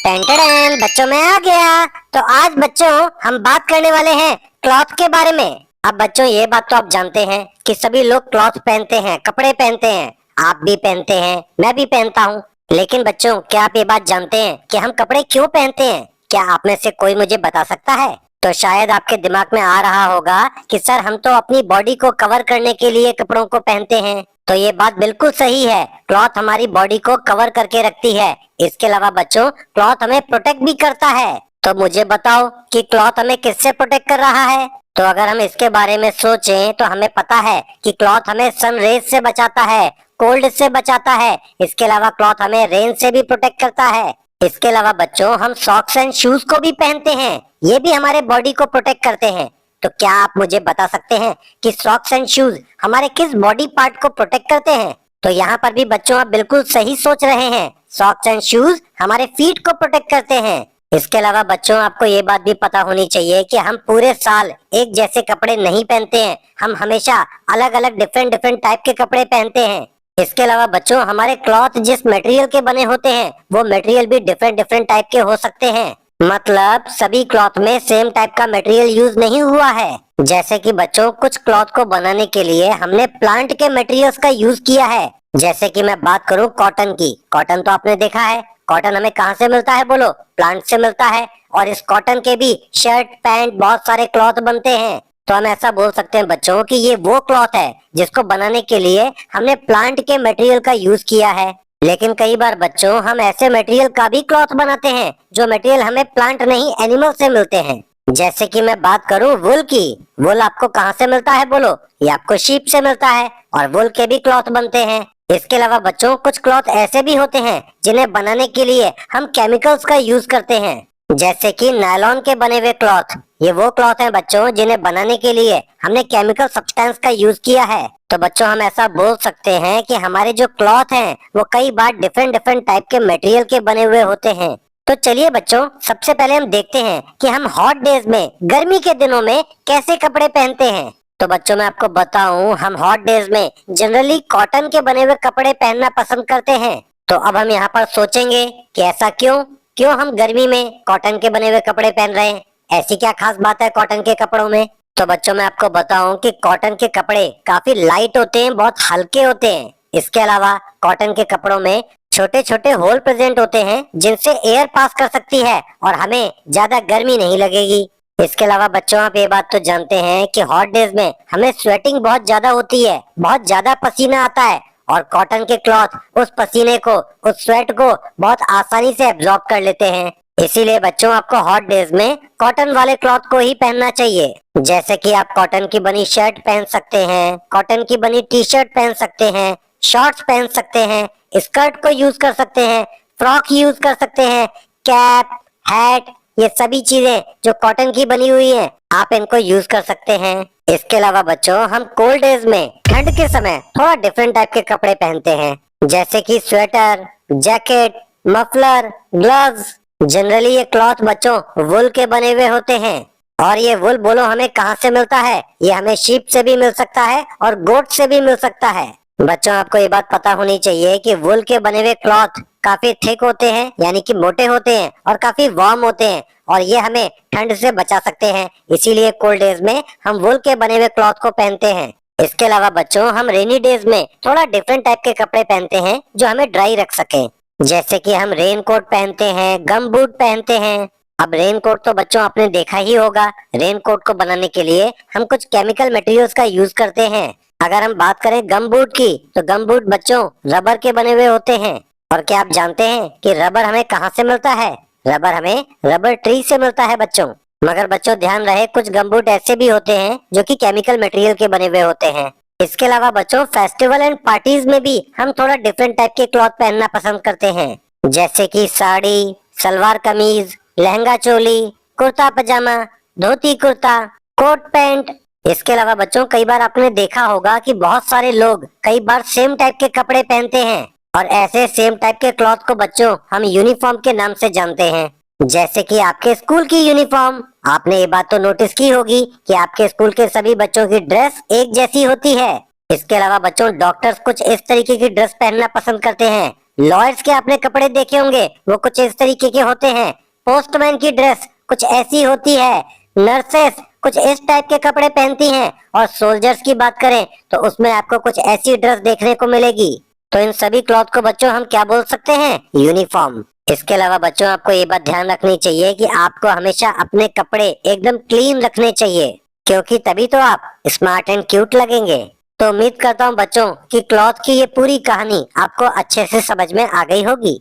टेंटन बच्चों में आ गया। तो आज बच्चों हम बात करने वाले हैं क्लॉथ के बारे में। अब बच्चों ये बात तो आप जानते हैं कि सभी लोग क्लॉथ पहनते हैं, कपड़े पहनते हैं। आप भी पहनते हैं, मैं भी पहनता हूँ। लेकिन बच्चों क्या आप ये बात जानते हैं कि हम कपड़े क्यों पहनते हैं? क्या आप में से कोई मुझे बता सकता है? तो शायद आपके दिमाग में आ रहा होगा कि सर हम तो अपनी बॉडी को कवर करने के लिए कपड़ों को पहनते हैं। तो ये बात बिल्कुल सही है, क्लॉथ हमारी बॉडी को कवर करके रखती है। इसके अलावा बच्चों क्लॉथ हमें प्रोटेक्ट भी करता है। तो मुझे बताओ कि क्लॉथ हमें किससे प्रोटेक्ट कर रहा है? तो अगर हम इसके बारे में सोचें तो हमें पता है कि क्लॉथ हमें सन रेज से बचाता है, कोल्ड से बचाता है। इसके अलावा क्लॉथ हमें रेन से भी प्रोटेक्ट करता है। इसके अलावा बच्चों हम सॉक्स एंड शूज को भी पहनते हैं, ये भी हमारे बॉडी को प्रोटेक्ट करते हैं। तो क्या आप मुझे बता सकते हैं कि सॉक्स एंड शूज हमारे किस बॉडी पार्ट को प्रोटेक्ट करते हैं? तो यहाँ पर भी बच्चों आप बिल्कुल सही सोच रहे हैं, सॉक्स एंड शूज हमारे फीट को प्रोटेक्ट करते हैं। इसके अलावा बच्चों आपको ये बात भी पता होनी चाहिए कि हम पूरे साल एक जैसे कपड़े नहीं पहनते हैं, हम हमेशा अलग अलग डिफरेंट डिफरेंट टाइप के कपड़े पहनते हैं। इसके अलावा बच्चों हमारे क्लॉथ जिस मटेरियल के बने होते हैं वो मटेरियल भी डिफरेंट डिफरेंट टाइप के हो सकते हैं। मतलब सभी क्लॉथ में सेम टाइप का मटेरियल यूज नहीं हुआ है। जैसे कि बच्चों कुछ क्लॉथ को बनाने के लिए हमने प्लांट के मटेरियल्स का यूज किया है। जैसे कि मैं बात करूं कॉटन की, कॉटन तो आपने देखा है, कॉटन हमें कहाँ से मिलता है बोलो? प्लांट से मिलता है। और इस कॉटन के भी शर्ट पैंट बहुत सारे क्लॉथ बनते हैं। तो हम ऐसा बोल सकते हैं बच्चों कि ये वो क्लॉथ है जिसको बनाने के लिए हमने प्लांट के मटेरियल का यूज किया है। लेकिन कई बार बच्चों हम ऐसे मटेरियल का भी क्लॉथ बनाते हैं जो मटेरियल हमें प्लांट नहीं एनिमल से मिलते हैं। जैसे कि मैं बात करूं वुल की, वुल आपको कहाँ से मिलता है बोलो? ये आपको शीप से मिलता है और वुल के भी क्लॉथ बनते हैं। इसके अलावा बच्चों कुछ क्लॉथ ऐसे भी होते हैं जिन्हें बनाने के लिए हम केमिकल्स का यूज करते हैं। जैसे कि नायलॉन के बने हुए क्लॉथ, ये वो क्लॉथ हैं बच्चों जिन्हें बनाने के लिए हमने केमिकल सब्सटेंस का यूज किया है। तो बच्चों हम ऐसा बोल सकते हैं कि हमारे जो क्लॉथ हैं वो कई बार डिफरेंट डिफरेंट टाइप के मटेरियल के बने हुए होते हैं। तो चलिए बच्चों सबसे पहले हम देखते हैं कि हम हॉट डेज में, गर्मी के दिनों में कैसे कपड़े पहनते हैं। तो बच्चों मैं आपको बताऊं, हम हॉट डेज में जनरली कॉटन के बने हुए कपड़े पहनना पसंद करते हैं। तो अब हम यहाँ पर सोचेंगे कि ऐसा क्यों हम गर्मी में कॉटन के बने हुए कपड़े पहन रहे हैं? ऐसी क्या खास बात है कॉटन के कपड़ों में? तो बच्चों मैं आपको बताऊं कि कॉटन के कपड़े काफी लाइट होते हैं, बहुत हल्के होते हैं। इसके अलावा कॉटन के कपड़ों में छोटे छोटे होल प्रेजेंट होते हैं जिनसे एयर पास कर सकती है और हमें ज्यादा गर्मी नहीं लगेगी। इसके अलावा बच्चों आप ये बात तो जानते हैं कि हॉट डेज में हमें स्वेटिंग बहुत ज्यादा होती है, बहुत ज्यादा पसीना आता है और कॉटन के क्लॉथ उस पसीने को, उस स्वेट को बहुत आसानी से एब्जॉर्ब कर लेते हैं। इसीलिए बच्चों आपको हॉट डेज में कॉटन वाले क्लॉथ को ही पहनना चाहिए। जैसे कि आप कॉटन की बनी शर्ट पहन सकते हैं, कॉटन की बनी टी शर्ट पहन सकते हैं, शॉर्ट्स पहन सकते हैं, स्कर्ट को यूज कर सकते हैं, फ्रॉक यूज कर सकते हैं, कैप, हैट, ये सभी चीजें जो कॉटन की बनी हुई हैं आप इनको यूज कर सकते हैं। इसके अलावा बच्चों हम कोल्ड डेज में, ठंड के समय थोड़ा डिफरेंट टाइप के कपड़े पहनते हैं। जैसे कि sweater, jacket, muffler, gloves. Generally ये क्लॉथ बच्चों वुल के बने हुए होते हैं। और ये वुल बोलो हमें कहाँ से मिलता है? ये हमें शीप से भी मिल सकता है और गोट से भी मिल सकता है। बच्चों आपको ये बात पता होनी चाहिए कि वुल के बने हुए क्लॉथ काफी थिक होते हैं, यानी कि मोटे होते हैं और काफी वार्म होते हैं और ये हमें ठंड से बचा सकते हैं। इसीलिए कोल्ड डेज में हम वुल के बने हुए क्लॉथ को पहनते हैं। इसके अलावा बच्चों हम रेनी डेज में थोड़ा डिफरेंट टाइप के कपड़े पहनते हैं जो हमें ड्राई रख सके। जैसे कि हम रेन कोट पहनते हैं, गम बूट पहनते हैं। अब रेन कोट तो बच्चों आपने देखा ही होगा, रेन कोट को बनाने के लिए हम कुछ केमिकल मटेरियल्स का यूज करते हैं। अगर हम बात करें गम बूट की, तो गम बूट बच्चों रबर के बने हुए होते हैं। और क्या आप जानते हैं कि रबर हमें कहाँ से मिलता है? रबर हमें रबर ट्री से मिलता है बच्चों। मगर बच्चों ध्यान रहे कुछ गम बूट ऐसे भी होते हैं जो कि केमिकल मटेरियल के बने हुए होते हैं। इसके अलावा बच्चों फेस्टिवल एंड पार्टीज में भी हम थोड़ा डिफरेंट टाइप के क्लॉथ पहनना पसंद करते हैं। जैसे कि साड़ी, सलवार कमीज, लहंगा चोली, कुर्ता पजामा, धोती कुर्ता, कोट पैंट। इसके अलावा बच्चों कई बार आपने देखा होगा कि बहुत सारे लोग कई बार सेम टाइप के कपड़े पहनते हैं और ऐसे सेम टाइप के क्लॉथ को बच्चों हम यूनिफॉर्म के नाम से जानते हैं। जैसे कि आपके स्कूल की यूनिफॉर्म, आपने ये बात तो नोटिस की होगी कि आपके स्कूल के सभी बच्चों की ड्रेस एक जैसी होती है। इसके अलावा बच्चों डॉक्टर्स कुछ इस तरीके की ड्रेस पहनना पसंद करते हैं लॉयर्स के आपने कपड़े देखे होंगे, वो कुछ इस तरीके के होते हैं। पोस्टमैन की ड्रेस कुछ ऐसी होती है। नर्सेस कुछ इस टाइप के कपड़े पहनती हैं। और सोल्जर्स की बात करें तो उसमें आपको कुछ ऐसी ड्रेस देखने को मिलेगी। तो इन सभी क्लॉथ को बच्चों हम क्या बोल सकते हैं? यूनिफॉर्म। इसके अलावा बच्चों आपको ये बात ध्यान रखनी चाहिए कि आपको हमेशा अपने कपड़े एकदम क्लीन रखने चाहिए, क्योंकि तभी तो आप स्मार्ट एंड क्यूट लगेंगे। तो उम्मीद करता हूँ बच्चों कि क्लॉथ की ये पूरी कहानी आपको अच्छे से समझ में आ गई होगी।